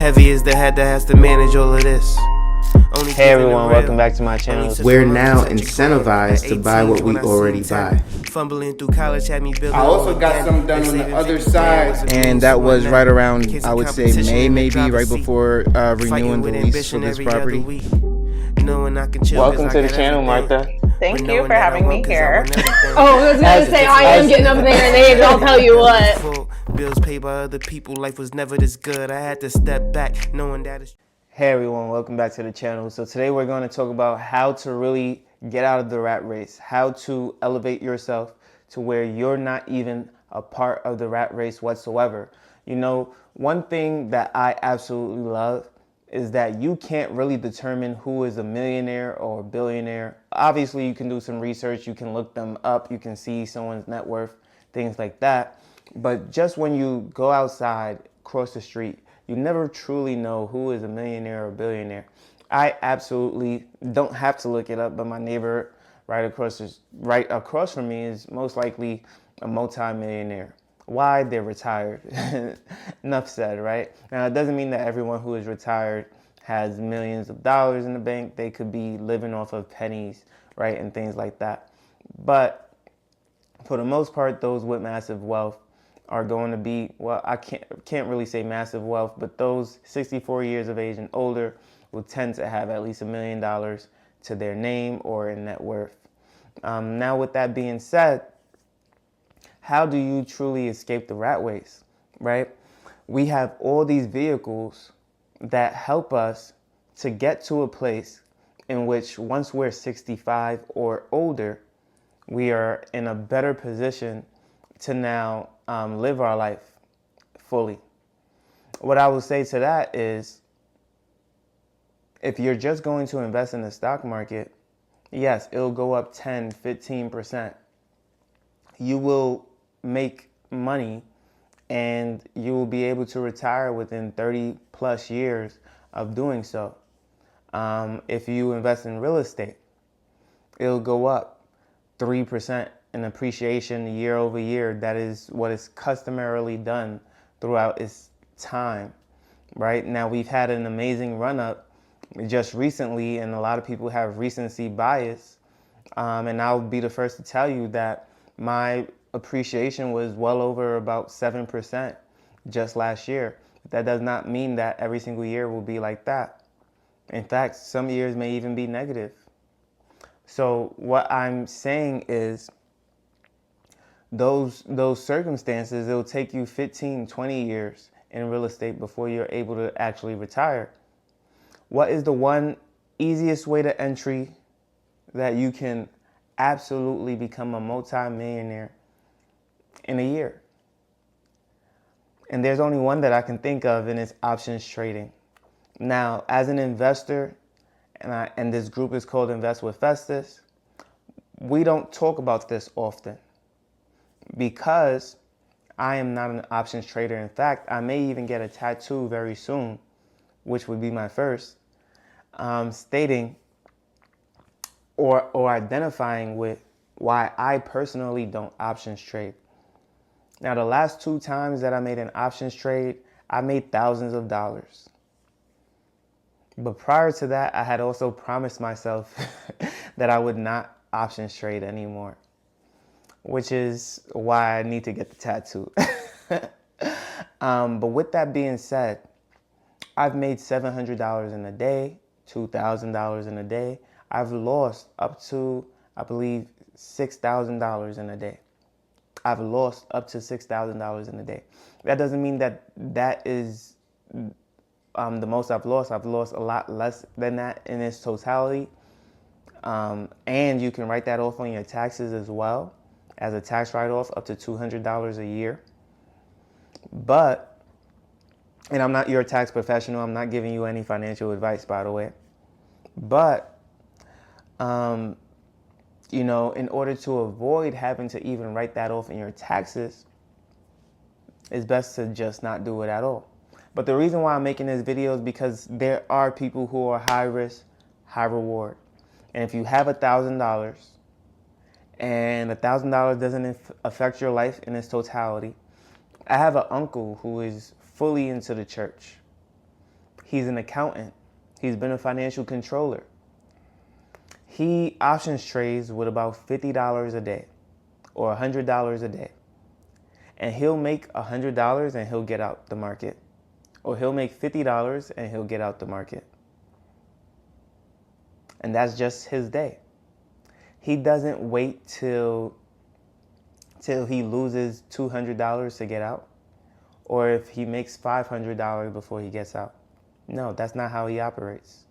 Heavy is the head that has to manage all of this. Hey everyone, welcome back to my channel. We're now incentivized to buy what we already buy. Fumbling through college had me building. I also got some done on the other side. And that was right around, I would say, May, maybe, right before renewing the lease for this property. Welcome to the channel, Martha. Thank you for having me here. Oh, I was going to say, I am getting up there in age, I'll tell you what. Bills paid by other people, life was never this good. I had to step back, knowing that it's... Hey everyone, welcome back to the channel. So today we're going to talk about how to really get out of the rat race, how to elevate yourself to where you're not even a part of the rat race whatsoever. You know, one thing that I absolutely love is that you can't really determine who is a millionaire or a billionaire. Obviously, you can do some research, you can look them up, you can see someone's net worth, things like that. But just when you go outside, cross the street, you never truly know who is a millionaire or billionaire. I absolutely don't have to look it up, but my neighbor right across from me is most likely a multi-millionaire. Why? They're retired. Enough said, right? Now, it doesn't mean that everyone who is retired has millions of dollars in the bank. They could be living off of pennies, right, and things like that. But for the most part, those with massive wealth are going to be, well, I can't really say massive wealth, but those 64 years of age and older will tend to have at least $1 million to their name or in net worth. Now, with that being said, how do you truly escape the rat race, right? We have all these vehicles that help us to get to a place in which once we're 65 or older, we are in a better position to now live our life fully. What I will say to that is, if you're just going to invest in the stock market, yes, it'll go up 10, 15%. You will make money and you will be able to retire within 30 plus years of doing so. If you invest in real estate, it'll go up 3% in appreciation year over year. That is what is customarily done throughout its time, right? Now, we've had an amazing run up just recently, and a lot of people have recency bias. And I'll be the first to tell you that my appreciation was well over about 7% just last year. That does not mean that every single year will be like that. In fact, some years may even be negative. So what I'm saying is, those circumstances, it'll take you 15, 20 years in real estate before you're able to actually retire. What is the one easiest way to entry that you can absolutely become a multi-millionaire in a year? And there's only one that I can think of, and it's options trading. Now, as an investor, and this group is called Invest with Festus, we don't talk about this often because I am not an options trader. In fact, I may even get a tattoo very soon, which would be my first, stating or identifying with why I personally don't options trade. Now, the last 2 times that I made an options trade, I made thousands of dollars. But prior to that, I had also promised myself that I would not options trade anymore, which is why I need to get the tattoo. But with that being said, I've made $700 in a day, $2,000 in a day. I've lost up to, I believe, $6,000 in a day. I've lost up to $6,000 in a day. That doesn't mean that that is the most I've lost. I've lost a lot less than that in its totality. And you can write that off on your taxes as well, as a tax write-off, up to $200 a year. But, and I'm not your tax professional, I'm not giving you any financial advice, by the way. But, you know, in order to avoid having to even write that off in your taxes, it's best to just not do it at all. But the reason why I'm making this video is because there are people who are high risk, high reward. And if you have $1,000 and $1,000 doesn't affect your life in its totality, I have an uncle who is fully into the church. He's an accountant. He's been a financial controller. He options trades with about $50 a day or $100 a day. And he'll make $100 and he'll get out the market. Or he'll make $50 and he'll get out the market. And that's just his day. He doesn't wait till he loses $200 to get out, or if he makes $500 before he gets out. No, that's not how he operates.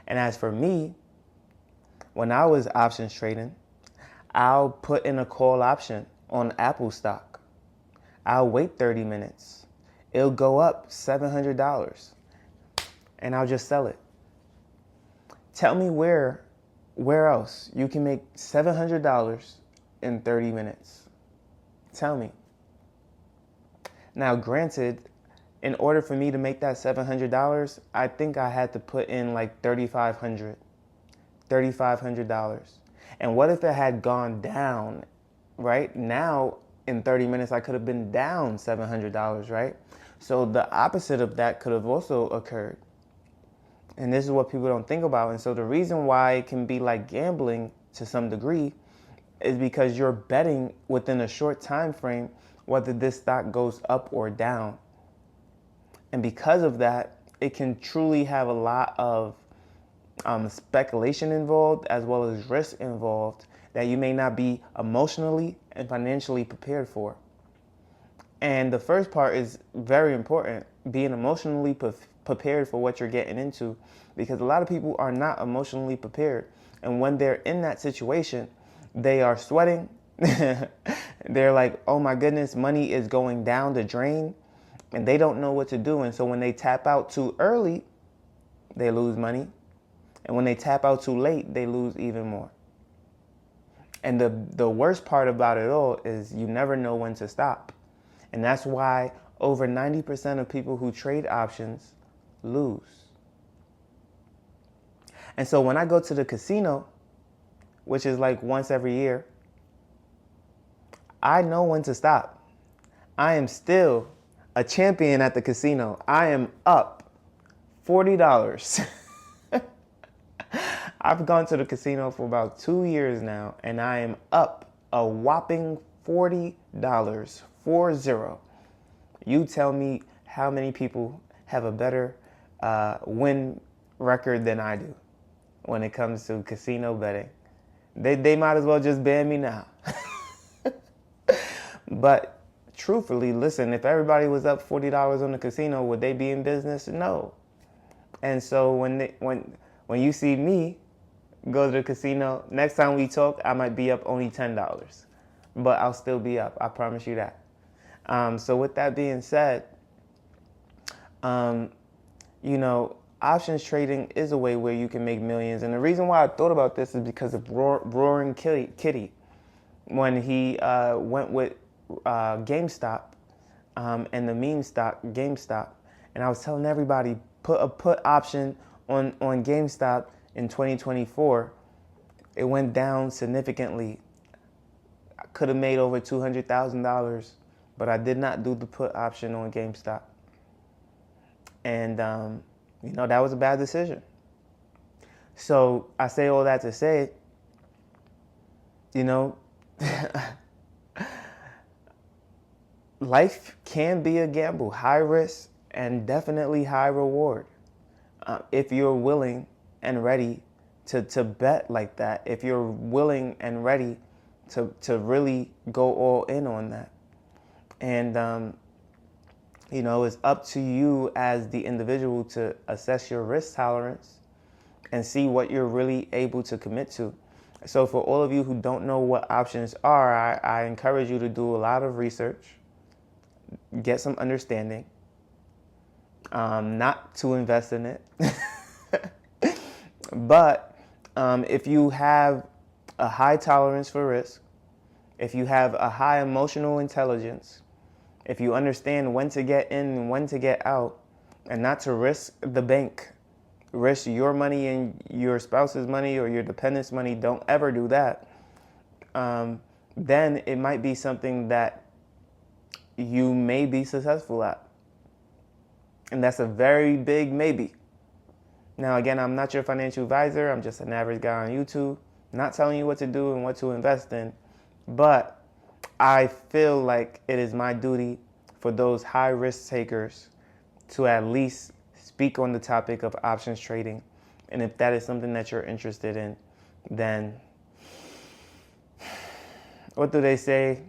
And as for me, when I was options trading, I'll put in a call option on Apple stock. I'll wait 30 minutes. It'll go up $700 and I'll just sell it. Tell me where else you can make $700 in 30 minutes. Tell me. Now, granted, in order for me to make that $700, I think I had to put in like $3,500. And what if it had gone down, right? Now, in 30 minutes, I could have been down $700, right? So the opposite of that could have also occurred. And this is what people don't think about. And so the reason why it can be like gambling to some degree is because you're betting within a short time frame whether this stock goes up or down. And because of that, it can truly have a lot of speculation involved as well as risk involved that you may not be emotionally and financially prepared for. And the first part is very important, being emotionally prepared for what you're getting into, because a lot of people are not emotionally prepared. And when they're in that situation, they are sweating. They're like, oh my goodness, money is going down the drain, and they don't know what to do. And so when they tap out too early, they lose money. And when they tap out too late, they lose even more. And the worst part about it all is you never know when to stop. And that's why over 90% of people who trade options lose. And so when I go to the casino, which is like once every year, I know when to stop. I am still a champion at the casino. I am up $40. I've gone to the casino for about 2 years now, and I am up a whopping $40. 40. You tell me how many people have a better win record than I do when it comes to casino betting. They might as well just ban me now. But truthfully, listen, if everybody was up $40 on the casino, would they be in business? No. And so when you see me go to the casino, next time we talk, I might be up only $10. But I'll still be up. I promise you that. So with that being said, options trading is a way where you can make millions. And the reason why I thought about this is because of Roaring Kitty. When he went with GameStop and the meme stock GameStop. And I was telling everybody, put a put option on GameStop in 2024. It went down significantly. I could have made over $200,000, but I did not do the put option on GameStop. And, that was a bad decision. So I say all that to say, life can be a gamble, high risk and definitely high reward. If you're willing and ready to bet like that, if you're willing and ready to really go all in on that. And, it's up to you as the individual to assess your risk tolerance and see what you're really able to commit to. So for all of you who don't know what options are, I encourage you to do a lot of research, get some understanding, not to invest in it. But if you have a high tolerance for risk, if you have a high emotional intelligence, if you understand when to get in and when to get out, and not to risk the bank, risk your money and your spouse's money or your dependent's money, don't ever do that, then it might be something that you may be successful at. And that's a very big maybe. Now, again, I'm not your financial advisor. I'm just an average guy on YouTube, not telling you what to do and what to invest in. But I feel like it is my duty for those high risk takers to at least speak on the topic of options trading. And if that is something that you're interested in, then what do they say?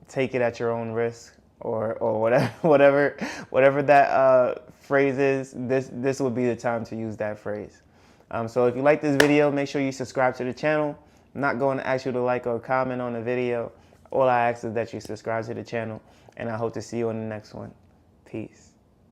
Take it at your own risk, or whatever that phrase is. This would be the time to use that phrase. So if you like this video, make sure you subscribe to the channel. I'm not going to ask you to like or comment on the video. All I ask is that you subscribe to the channel, and I hope to see you on the next one. Peace.